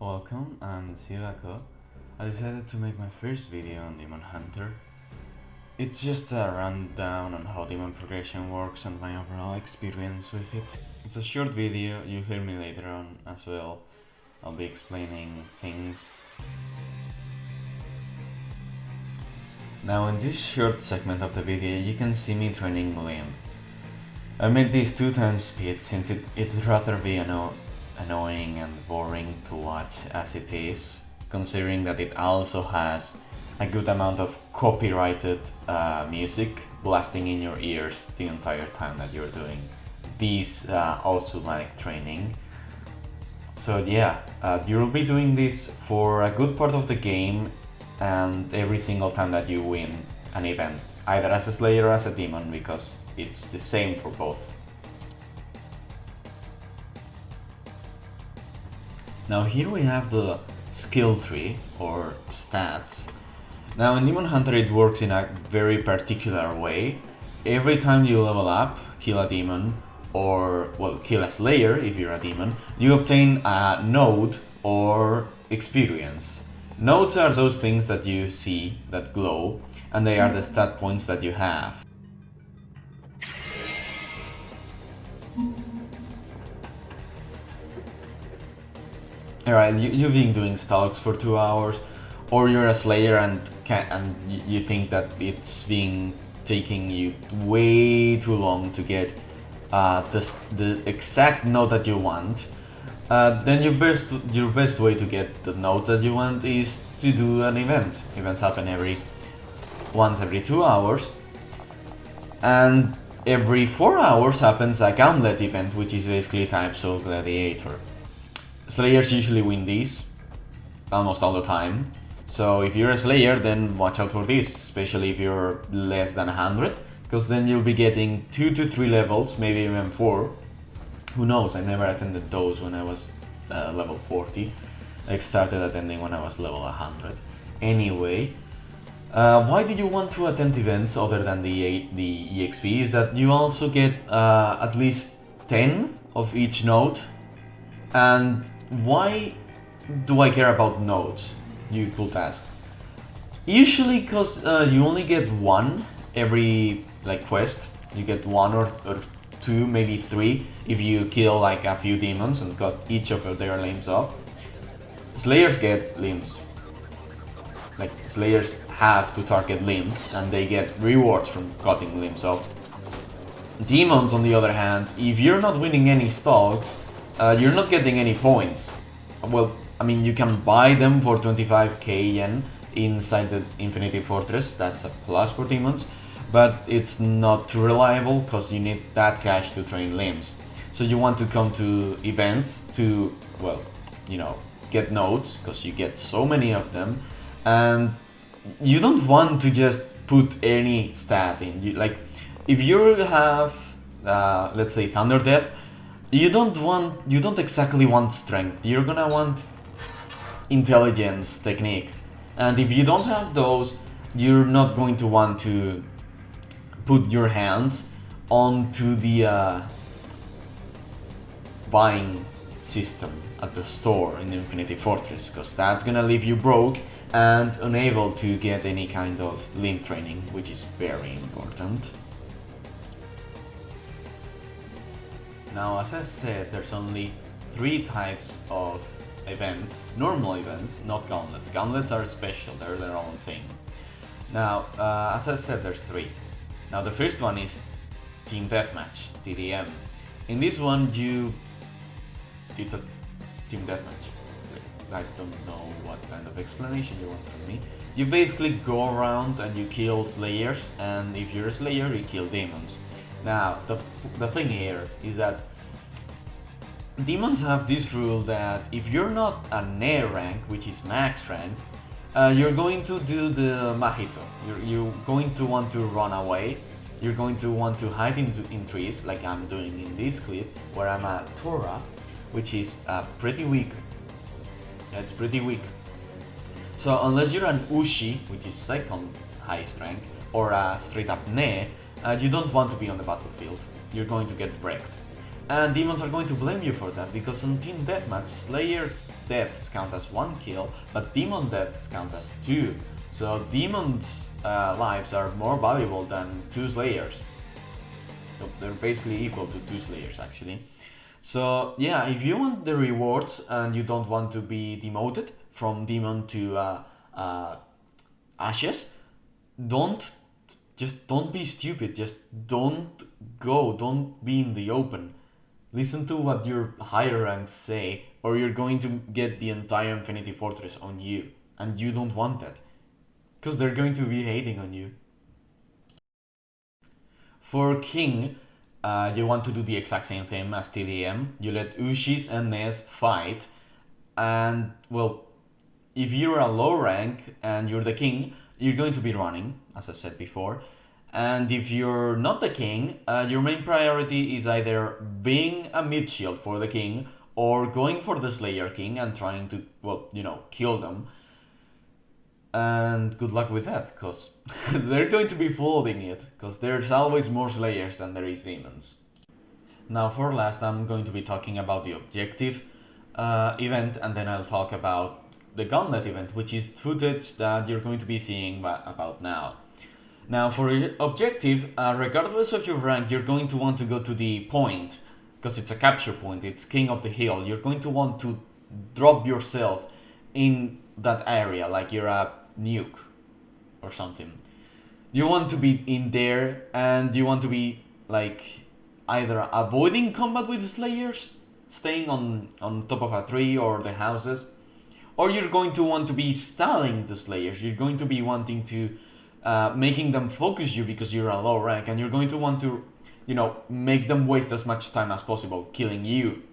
Welcome, I'm Sirako. I decided to make my first video on Demon Hunter. It's just a rundown on how demon progression works and my overall experience with it. It's a short video, you'll hear me later on as well. I'll be explaining things. Now in this short segment of the video you can see me training Limb. I made this 2 times speed since it'd rather be annoying and boring to watch as it is, considering that it also has a good amount of copyrighted music blasting in your ears the entire time that you're doing this automatic training. So yeah, you'll be doing this for a good part of the game and every single time that you win an event, either as a Slayer or as a Demon, because it's the same for both. Now here we have the skill tree, or stats. Now in Demon Hunter it works in a very particular way. Every time you level up, kill a demon, or well, kill a Slayer if you're a demon, you obtain a node or experience. Nodes are those things that you see that glow, and they are the stat points that you have. Alright, you've been doing stalks for 2 hours, or you're a Slayer and you think that it's been taking you way too long to get the exact node that you want. Then your best way to get the node that you want is to do an event. Events happen once every 2 hours, and every 4 hours happens a gauntlet event, which is basically type Soul Gladiator. Slayers usually win these almost all the time, so if you're a Slayer then watch out for this, especially if you're less than 100, because then you'll be getting 2 to 3 levels, maybe even 4. Who knows, I never attended those when I was level 40. I started attending when I was level 100. Anyway, why do you want to attend events other than the EXP? Is that you also get at least 10 of each node. And why do I care about nodes, you could ask? Usually because you only get 1 every quest. You get 1 or 2, maybe 3 if you kill like a few demons and cut each of their limbs off. Slayers get limbs. Like, Slayers have to target limbs and they get rewards from cutting limbs off. Demons, on the other hand, if you're not winning any stalks, you're not getting any points. Well, I mean, you can buy them for 25k yen inside the Infinity Fortress, that's a plus for demons, but it's not too reliable because you need that cash to train limbs. So you want to come to events to, well, you know, get nodes, because you get so many of them, and you don't want to just put any stat in. If you have, let's say, Thunder Death, you don't exactly want strength, you're gonna want intelligence, technique, and if you don't have those, you're not going to want to put your hands onto the buying system at the store in the Infinity Fortress, because that's gonna leave you broke and unable to get any kind of limb training, which is very important. Now, as I said, there's only 3 types of events, normal events, not gauntlets. Gauntlets are special, they're their own thing. Now, as I said, there's 3. Now, the first one is Team Deathmatch, TDM. In this one, it's a Team Deathmatch. I don't know what kind of explanation you want from me. You basically go around and you kill Slayers, and if you're a Slayer, you kill demons. Now, the thing here is that demons have this rule that if you're not a Nair rank, which is max rank, you're going to do the Mahito. You're going to want to run away. You're going to want to hide in trees, like I'm doing in this clip, where I'm a Tora, which is pretty weak. It's pretty weak. So unless you're an Ushi, which is second highest rank, or a straight up Ne, you don't want to be on the battlefield. You're going to get wrecked. And demons are going to blame you for that, because on Team Deathmatch, Slayer deaths count as 1 kill, but demon deaths count as 2. So demons' lives are more valuable than 2 Slayers. So they're basically equal to 2 Slayers actually. So yeah, if you want the rewards and you don't want to be demoted from demon to ashes, don't be stupid. Just don't go. Don't be in the open. Listen to what your higher ranks say, or you're going to get the entire Infinity Fortress on you, and you don't want that, because they're going to be hating on you. For King, you want to do the exact same thing as TDM. You let Ushis and Nez fight, and well, if you're a low rank and you're the King, you're going to be running, as I said before. And if you're not the King, your main priority is either being a mid shield for the King or going for the Slayer King and trying to, well, kill them. And good luck with that, because they're going to be folding it, because there's always more Slayers than there is demons. Now for last, I'm going to be talking about the objective event, and then I'll talk about the Gauntlet event, which is footage that you're going to be seeing about now. Now for objective, regardless of your rank, you're going to want to go to the point, because it's a capture point, it's King of the Hill. You're going to want to drop yourself in that area like you're a nuke or something. You want to be in there, and you want to be like either avoiding combat with the Slayers, staying on top of a tree or the houses, or you're going to want to be stalling the Slayers. You're going to be wanting to making them focus you because you're a low rank, and you're going to want to make them waste as much time as possible killing you.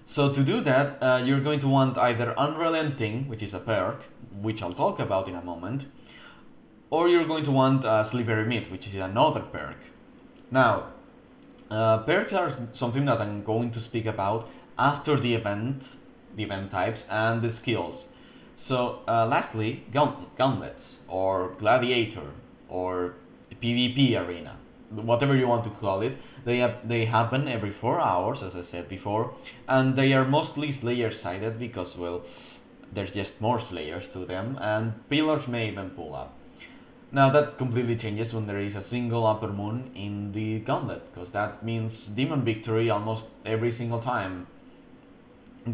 So to do that, you're going to want either Unrelenting, which is a perk, which I'll talk about in a moment, or you're going to want Slippery Meat, which is another perk. Now, perks are something that I'm going to speak about after the event types and the skills. So lastly, gauntlets, or gladiator, or PvP arena, whatever you want to call it. They happen every 4 hours, as I said before, and they are mostly Slayer sided because, well, there's just more Slayers to them, and pillars may even pull up. Now that completely changes when there is a single upper moon in the gauntlet, because that means demon victory almost every single time.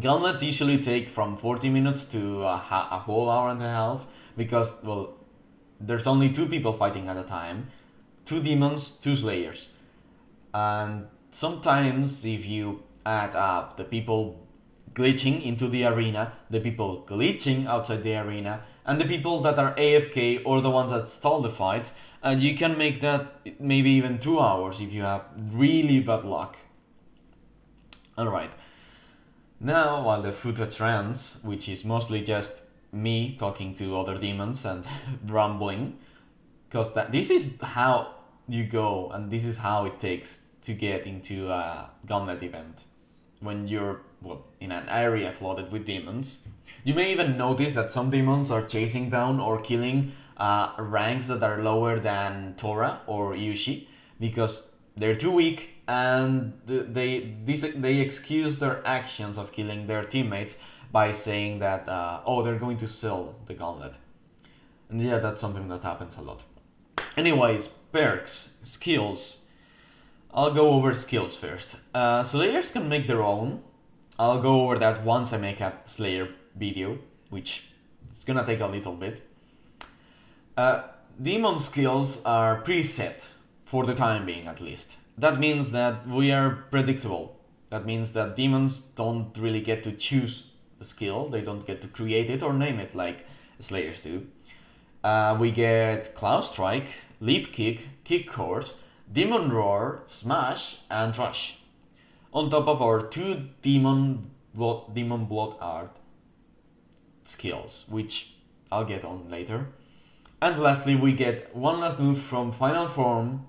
Gauntlets usually take from 40 minutes to a whole hour and a half, because, well, there's only 2 people fighting at a time, 2 demons, 2 Slayers. And sometimes if you add up the people glitching into the arena, the people glitching outside the arena, and the people that are AFK or the ones that stall the fights, and you can make that maybe even 2 hours if you have really bad luck. Alright. Now, while the footage runs, which is mostly just me talking to other demons and rambling, because this is how you go, and this is how it takes to get into a Gauntlet event. When you're, well, in an area flooded with demons, you may even notice that some demons are chasing down or killing ranks that are lower than Tora or Yushi, because they're too weak, and they excuse their actions of killing their teammates by saying that they're going to sell the Gauntlet. And yeah, that's something that happens a lot. Anyways, perks, skills. I'll go over skills first. Slayers can make their own. I'll go over that once I make a Slayer video, which is gonna take a little bit. Demon skills are preset, for the time being at least. That means that we are predictable. That means that demons don't really get to choose the skill, they don't get to create it or name it like Slayers do. We get Cloud Strike, Leap Kick, Kick Course, Demon Roar, Smash, and Rush. On top of our 2 Demon Blood Art skills, which I'll get on later. And lastly, we get one last move from Final Form,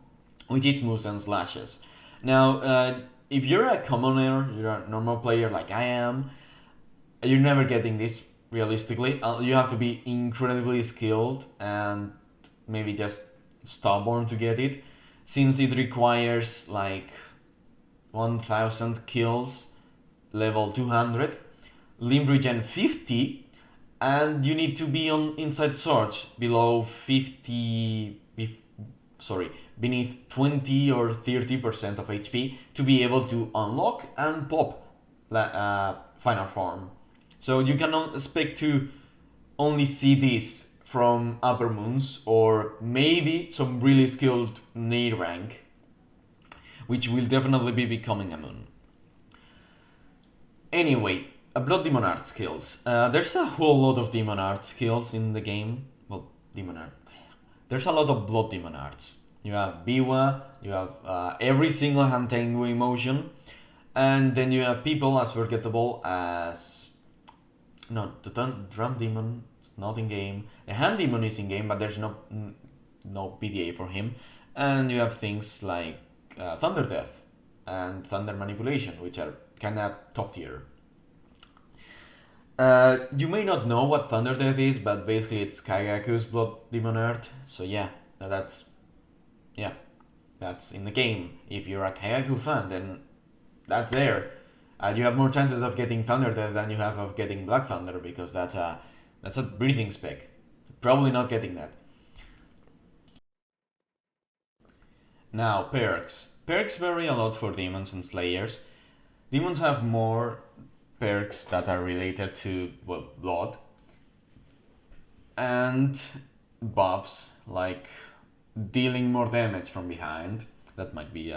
which is Moves and Slashes. Now, if you're a commoner, you're a normal player like I am, you're never getting this realistically. You have to be incredibly skilled and maybe just stubborn to get it, since it requires like 1000 kills, level 200, limb regen 50, and you need to be on inside search below 50, beneath 20 or 30% of HP to be able to unlock and pop final form. So you cannot expect to only see this from upper moons or maybe some really skilled Nade rank, which will definitely be becoming a moon. Anyway, Blood Demon Art skills. There's a whole lot of Demon Art skills in the game. Well, Demon Art. There's a lot of Blood Demon Arts. You have Biwa, you have every single hand tango emotion, and then you have people as forgettable as... No, the Drum Demon is not in game. The Hand Demon is in game, but there's no PDA for him. And you have things like Thunder Death and Thunder Manipulation, which are kinda top tier. You may not know what Thunder Death is, but basically it's Kagaku's Blood Demon Art. So yeah, that's in the game. If you're a Kagaku fan, then that's there. You have more chances of getting Thunder Death than you have of getting Black Thunder, because that's a breathing spec. Probably not getting that. Now, perks. Perks vary a lot for demons and slayers. Demons have more perks that are related to, well, blood, and buffs like dealing more damage from behind. That might be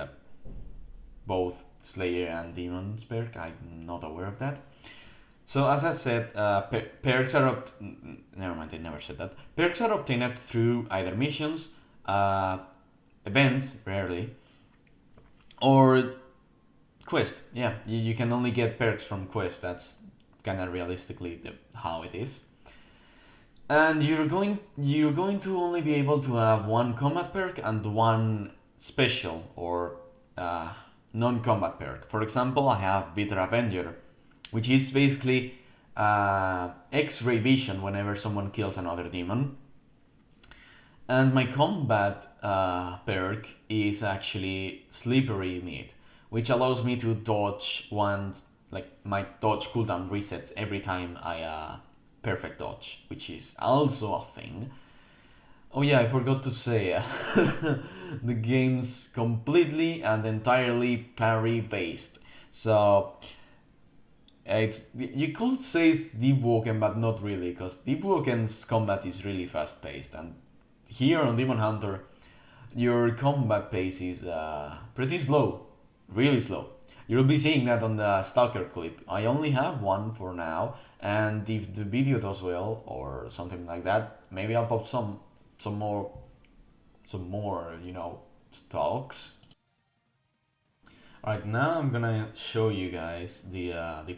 both Slayer and Demon's perk. I'm not aware of that. So as I said, perks are never mind, I never said that. Perks are obtained through either missions, events, rarely, or quest. Yeah, you can only get perks from quest. That's kind of realistically how it is. And you're going to only be able to have one combat perk and one special or non-combat perk. For example, I have Bitter Avenger, which is basically X-ray vision whenever someone kills another demon. And my combat perk is actually Slippery Meat, which allows me to dodge once, like my dodge cooldown resets every time I perfect dodge, which is also a thing. Oh yeah, I forgot to say, the game's completely and entirely parry based. So you could say it's Deep Woken, but not really, because Deep Woken's combat is really fast paced, and here on Demon Hunter, your combat pace is pretty slow, really slow. You'll be seeing that on the Stalker clip. I only have one for now, and if the video does well or something like that, maybe I'll pop some more, stalks. Alright, now I'm gonna show you guys the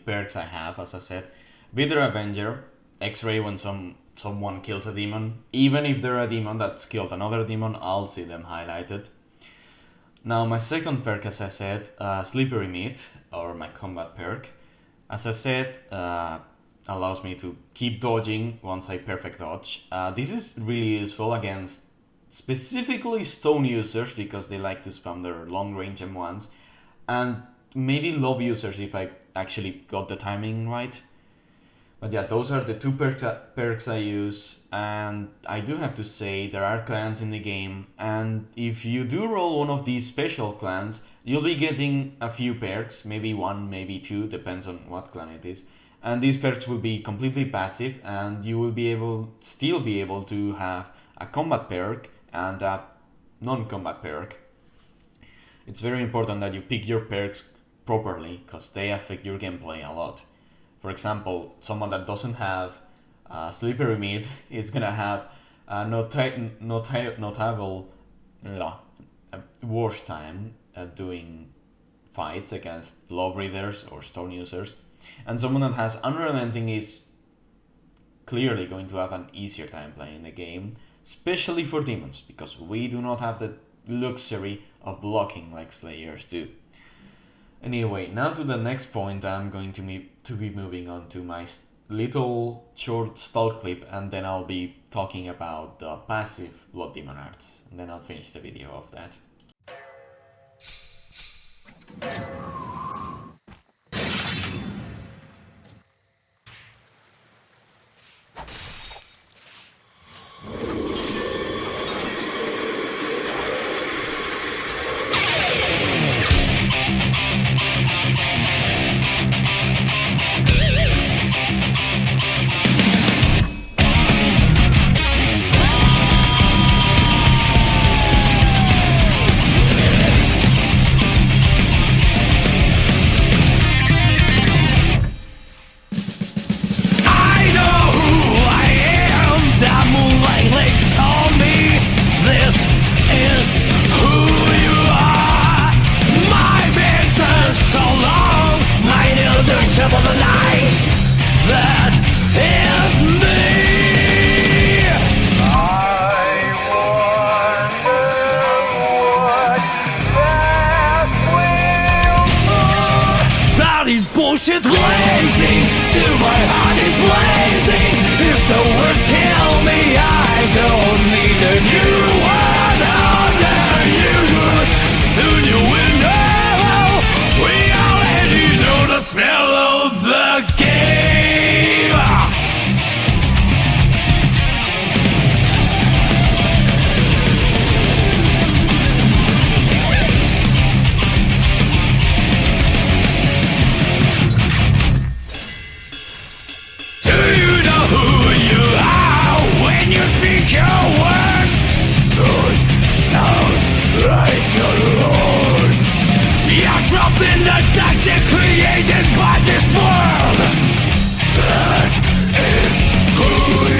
perks I have. As I said, Bitter Avenger, X-ray when someone kills a demon. Even if they're a demon that's killed another demon, I'll see them highlighted. Now my second perk, as I said, Slippery Meat, or my combat perk, as I said, allows me to keep dodging once I perfect dodge. This is really useful against specifically stone users, because they like to spam their long range M1s, and maybe love users if I actually got the timing right. But yeah, those are the two perks I use, and I do have to say there are clans in the game, and if you do roll one of these special clans, you'll be getting a few perks, maybe one, maybe two, depends on what clan it is. And these perks will be completely passive, and you will still be able to have a combat perk and a non-combat perk. It's very important that you pick your perks properly, because they affect your gameplay a lot. For example, someone that doesn't have Slippery Meat is gonna have notable worse time at doing fights against Love Readers or Stone users. And someone that has Unrelenting is clearly going to have an easier time playing the game, especially for demons, because we do not have the luxury of blocking like Slayers do. Anyway, now to the next point, I'm going to be moving on to my little short stall clip, and then I'll be talking about the passive Blood Demon Arts, and then I'll finish the video of that. Body's bullshit blazing, still my heart is blazing. If the words kill me, I don't need a new one under you. Soon you will know, we already know the smell of the game. Do you know who you are when you think your words don't sound like your own? You're trapped in the toxic created by this world. That is who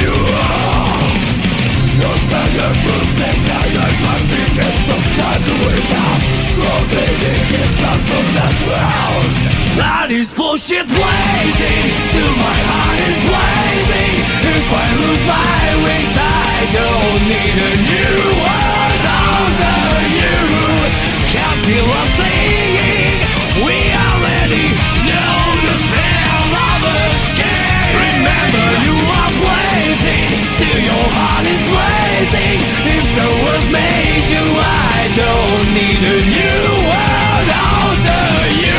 you are. No silent will say that I must be get some time without probating kids us on the ground. That is bullshit blazing, still my heart is blazing. If I lose my wings, I don't need a new world under you. Can't feel a thing, we already know the smell of the game. Remember you are blazing, still your heart is blazing. If the world made you, I don't need a new world under you.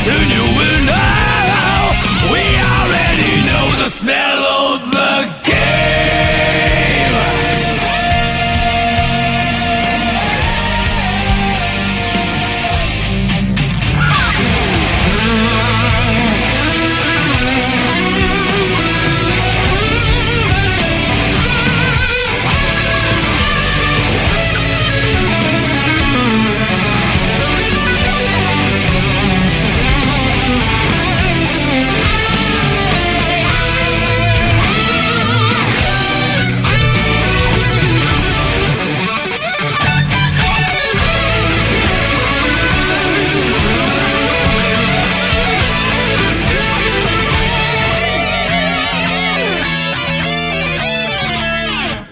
Soon you will know, we already know the smell of the game.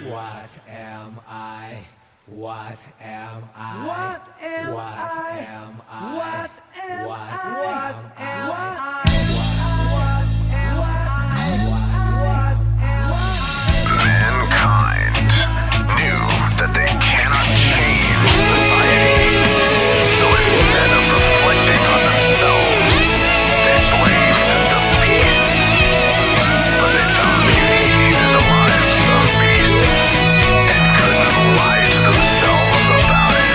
What am I? What am I? What am I? What am I? Mankind knew that they cannot change society, so instead of reflecting on themselves, they blamed the beasts. But they found beauty in the lives of beasts, and couldn't lie to themselves about it.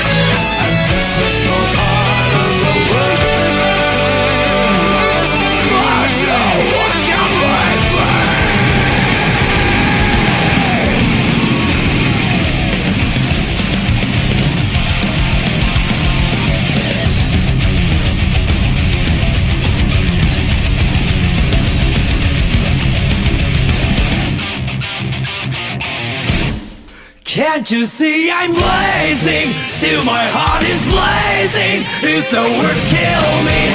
Can't you see I'm blazing? Still my heart is blazing. If the words kill me,